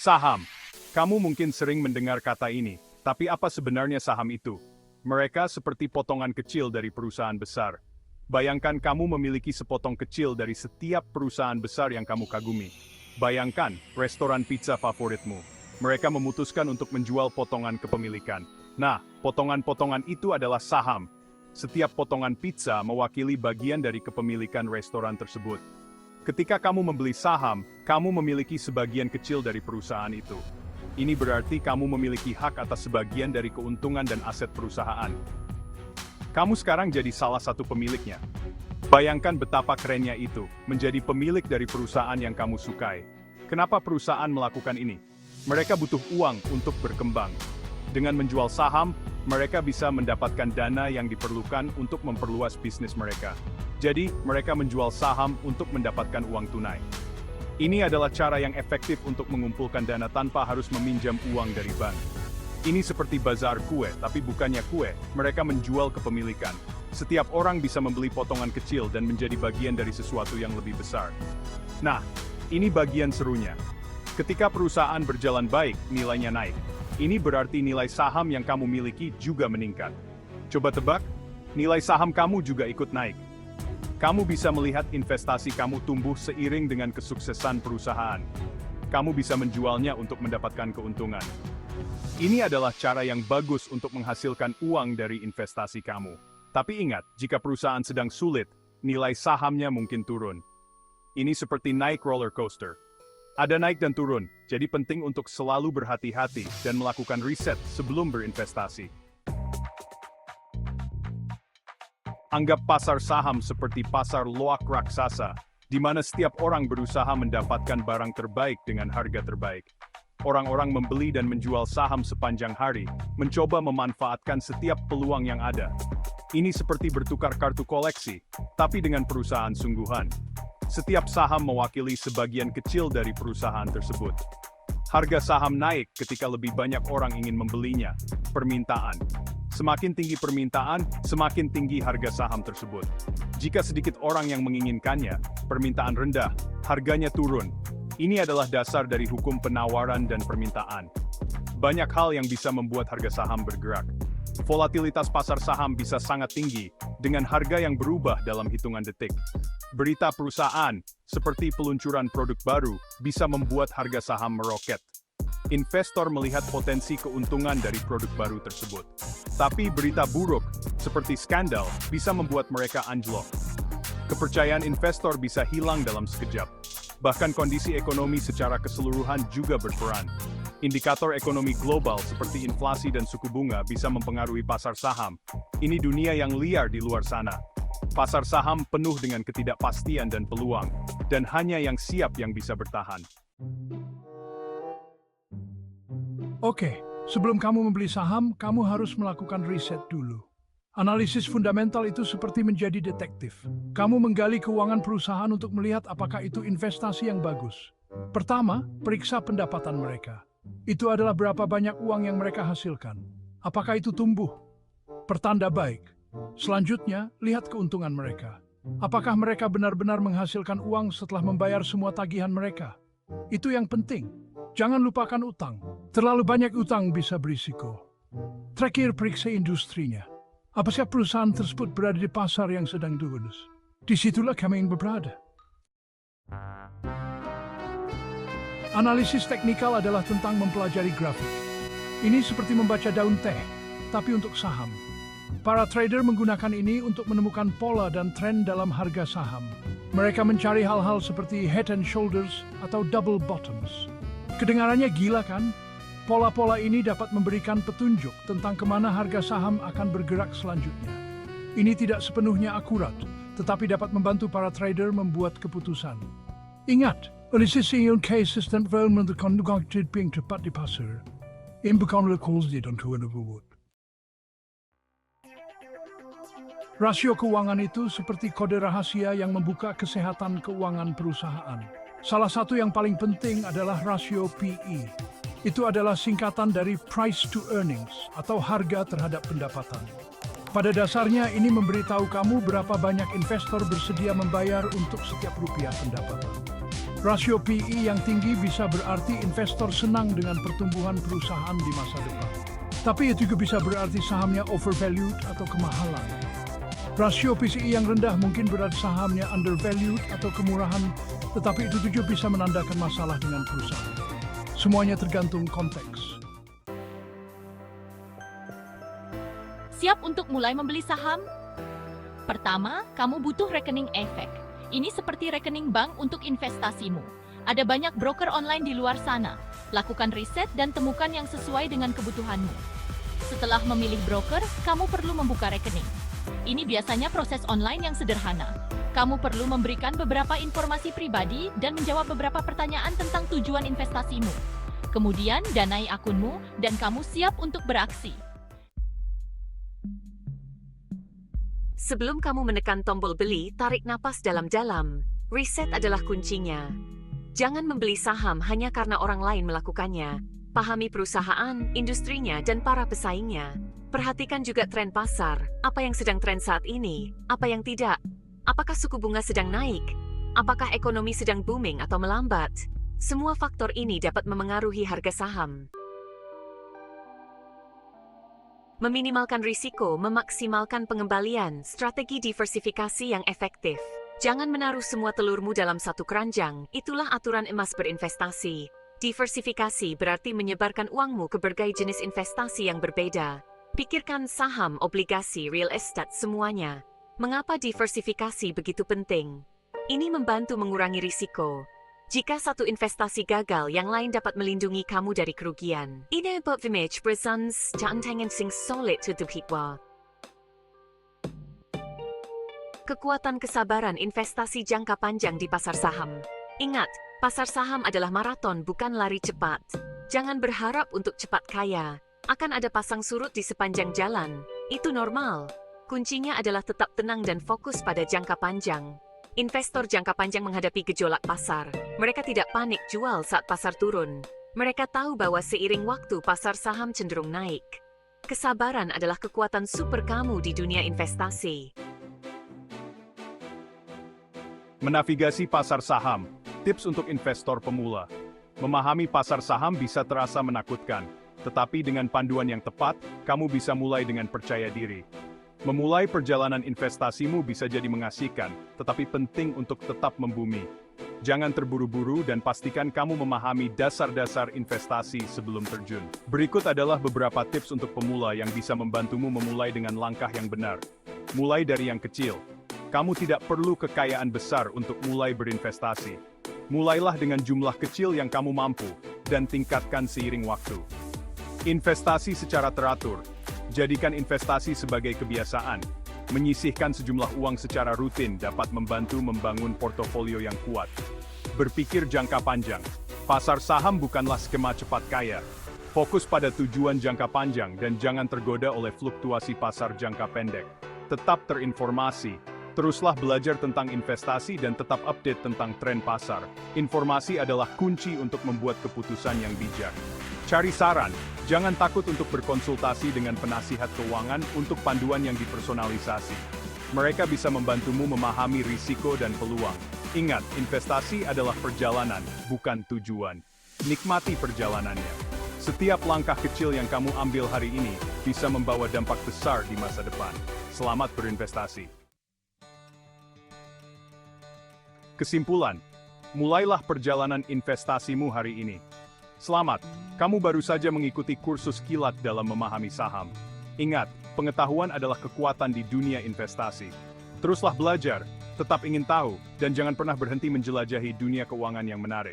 Saham. Kamu mungkin sering mendengar kata ini, tapi apa sebenarnya saham itu? Mereka seperti potongan kecil dari perusahaan besar. Bayangkan kamu memiliki sepotong kecil dari setiap perusahaan besar yang kamu kagumi. Bayangkan restoran pizza favoritmu. Mereka memutuskan untuk menjual potongan kepemilikan. Nah, potongan-potongan itu adalah saham. Setiap potongan pizza mewakili bagian dari kepemilikan restoran tersebut. Ketika kamu membeli saham, kamu memiliki sebagian kecil dari perusahaan itu. Ini berarti kamu memiliki hak atas sebagian dari keuntungan dan aset perusahaan. Kamu sekarang jadi salah satu pemiliknya. Bayangkan betapa kerennya itu, menjadi pemilik dari perusahaan yang kamu sukai. Kenapa perusahaan melakukan ini? Mereka butuh uang untuk berkembang. Dengan menjual saham, mereka bisa mendapatkan dana yang diperlukan untuk memperluas bisnis mereka. Jadi, mereka menjual saham untuk mendapatkan uang tunai. Ini adalah cara yang efektif untuk mengumpulkan dana tanpa harus meminjam uang dari bank. Ini seperti bazar kue, tapi bukannya kue, mereka menjual kepemilikan. Setiap orang bisa membeli potongan kecil dan menjadi bagian dari sesuatu yang lebih besar. Nah, ini bagian serunya. Ketika perusahaan berjalan baik, nilainya naik. Ini berarti nilai saham yang kamu miliki juga meningkat. Coba tebak, nilai saham kamu juga ikut naik. Kamu bisa melihat investasi kamu tumbuh seiring dengan kesuksesan perusahaan. Kamu bisa menjualnya untuk mendapatkan keuntungan. Ini adalah cara yang bagus untuk menghasilkan uang dari investasi kamu. Tapi ingat, jika perusahaan sedang sulit, nilai sahamnya mungkin turun. Ini seperti naik roller coaster. Ada naik dan turun, jadi penting untuk selalu berhati-hati dan melakukan riset sebelum berinvestasi. Anggap pasar saham seperti pasar loak raksasa, di mana setiap orang berusaha mendapatkan barang terbaik dengan harga terbaik. Orang-orang membeli dan menjual saham sepanjang hari, mencoba memanfaatkan setiap peluang yang ada. Ini seperti bertukar kartu koleksi, tapi dengan perusahaan sungguhan. Setiap saham mewakili sebagian kecil dari perusahaan tersebut. Harga saham naik ketika lebih banyak orang ingin membelinya. Permintaan. Semakin tinggi permintaan, semakin tinggi harga saham tersebut. Jika sedikit orang yang menginginkannya, permintaan rendah, harganya turun. Ini adalah dasar dari hukum penawaran dan permintaan. Banyak hal yang bisa membuat harga saham bergerak. Volatilitas pasar saham bisa sangat tinggi, dengan harga yang berubah dalam hitungan detik. Berita perusahaan, seperti peluncuran produk baru, bisa membuat harga saham meroket. Investor melihat potensi keuntungan dari produk baru tersebut. Tapi berita buruk, seperti skandal, bisa membuat mereka anjlok. Kepercayaan investor bisa hilang dalam sekejap. Bahkan kondisi ekonomi secara keseluruhan juga berperan. Indikator ekonomi global seperti inflasi dan suku bunga bisa mempengaruhi pasar saham. Ini dunia yang liar di luar sana. Pasar saham penuh dengan ketidakpastian dan peluang, dan hanya yang siap yang bisa bertahan. Oke, sebelum kamu membeli saham, kamu harus melakukan riset dulu. Analisis fundamental itu seperti menjadi detektif. Kamu menggali keuangan perusahaan untuk melihat apakah itu investasi yang bagus. Pertama, periksa pendapatan mereka. Itu adalah berapa banyak uang yang mereka hasilkan. Apakah itu tumbuh? Pertanda baik. Selanjutnya, lihat keuntungan mereka. Apakah mereka benar-benar menghasilkan uang setelah membayar semua tagihan mereka? Itu yang penting. Jangan lupakan utang. Terlalu banyak utang bisa berisiko. Terakhir, periksa industrinya. Apakah perusahaan tersebut berada di pasar yang sedang turun? Disitulah kami ingin berada. Analisis teknikal adalah tentang mempelajari grafik. Ini seperti membaca daun teh, tapi untuk saham. Para trader menggunakan ini untuk menemukan pola dan tren dalam harga saham. Mereka mencari hal-hal seperti head and shoulders atau double bottoms. Kedengarannya gila kan? Pola-pola ini dapat memberikan petunjuk tentang kemana harga saham akan bergerak selanjutnya. Ini tidak sepenuhnya akurat, tetapi dapat membantu para trader membuat keputusan. Ingat, analisis yang konsisten menentukan yang tepat di pasar. Ini bukanlah kalkulasi dan kewenangan. Rasio keuangan itu seperti kode rahasia yang membuka kesehatan keuangan perusahaan. Salah satu yang paling penting adalah rasio PE. Itu adalah singkatan dari price to earnings atau harga terhadap pendapatan. Pada dasarnya ini memberitahu kamu berapa banyak investor bersedia membayar untuk setiap rupiah pendapatan. Rasio PE yang tinggi bisa berarti investor senang dengan pertumbuhan perusahaan di masa depan. Tapi itu juga bisa berarti sahamnya overvalued atau kemahalan. Rasio PCE yang rendah mungkin berarti sahamnya undervalued atau kemurahan, tetapi itu juga bisa menandakan masalah dengan perusahaan. Semuanya tergantung konteks. Siap untuk mulai membeli saham? Pertama, kamu butuh rekening efek. Ini seperti rekening bank untuk investasimu. Ada banyak broker online di luar sana. Lakukan riset dan temukan yang sesuai dengan kebutuhanmu. Setelah memilih broker, kamu perlu membuka rekening. Ini biasanya proses online yang sederhana. Kamu perlu memberikan beberapa informasi pribadi dan menjawab beberapa pertanyaan tentang tujuan investasimu. Kemudian, danai akunmu dan kamu siap untuk beraksi. Sebelum kamu menekan tombol beli, tarik napas dalam-dalam. Riset adalah kuncinya. Jangan membeli saham hanya karena orang lain melakukannya. Pahami perusahaan, industrinya, dan para pesaingnya. Perhatikan juga tren pasar. Apa yang sedang tren saat ini? Apa yang tidak? Apakah suku bunga sedang naik? Apakah ekonomi sedang booming atau melambat? Semua faktor ini dapat memengaruhi harga saham. Meminimalkan risiko, memaksimalkan pengembalian, strategi diversifikasi yang efektif. Jangan menaruh semua telurmu dalam satu keranjang, itulah aturan emas berinvestasi. Diversifikasi berarti menyebarkan uangmu ke berbagai jenis investasi yang berbeda. Pikirkan saham, obligasi, real estate, semuanya. Mengapa diversifikasi begitu penting? Ini membantu mengurangi risiko. Jika satu investasi gagal, yang lain dapat melindungi kamu dari kerugian. Ini about image presence, jangan sing solid tutup hitwa. Kekuatan kesabaran investasi jangka panjang di pasar saham. Ingat, pasar saham adalah maraton, bukan lari cepat. Jangan berharap untuk cepat kaya. Akan ada pasang surut di sepanjang jalan. Itu normal. Kuncinya adalah tetap tenang dan fokus pada jangka panjang. Investor jangka panjang menghadapi gejolak pasar. Mereka tidak panik jual saat pasar turun. Mereka tahu bahwa seiring waktu pasar saham cenderung naik. Kesabaran adalah kekuatan super kamu di dunia investasi. Menavigasi pasar saham. Tips untuk investor pemula. Memahami pasar saham bisa terasa menakutkan, tetapi dengan panduan yang tepat, kamu bisa mulai dengan percaya diri. Memulai perjalanan investasimu bisa jadi mengasihkan, tetapi penting untuk tetap membumi. Jangan terburu-buru dan pastikan kamu memahami dasar-dasar investasi sebelum terjun. Berikut adalah beberapa tips untuk pemula yang bisa membantumu memulai dengan langkah yang benar. Mulai dari yang kecil. Kamu tidak perlu kekayaan besar untuk mulai berinvestasi. Mulailah dengan jumlah kecil yang kamu mampu, dan tingkatkan seiring waktu. Investasi secara teratur. Jadikan investasi sebagai kebiasaan. Menyisihkan sejumlah uang secara rutin dapat membantu membangun portofolio yang kuat. Berpikir jangka panjang. Pasar saham bukanlah skema cepat kaya. Fokus pada tujuan jangka panjang dan jangan tergoda oleh fluktuasi pasar jangka pendek. Tetap terinformasi. Teruslah belajar tentang investasi dan tetap update tentang tren pasar. Informasi adalah kunci untuk membuat keputusan yang bijak. Cari saran. Jangan takut untuk berkonsultasi dengan penasihat keuangan untuk panduan yang dipersonalisasi. Mereka bisa membantumu memahami risiko dan peluang. Ingat, investasi adalah perjalanan, bukan tujuan. Nikmati perjalanannya. Setiap langkah kecil yang kamu ambil hari ini bisa membawa dampak besar di masa depan. Selamat berinvestasi. Kesimpulan, mulailah perjalanan investasimu hari ini. Selamat, kamu baru saja mengikuti kursus kilat dalam memahami saham. Ingat, pengetahuan adalah kekuatan di dunia investasi. Teruslah belajar, tetap ingin tahu, dan jangan pernah berhenti menjelajahi dunia keuangan yang menarik.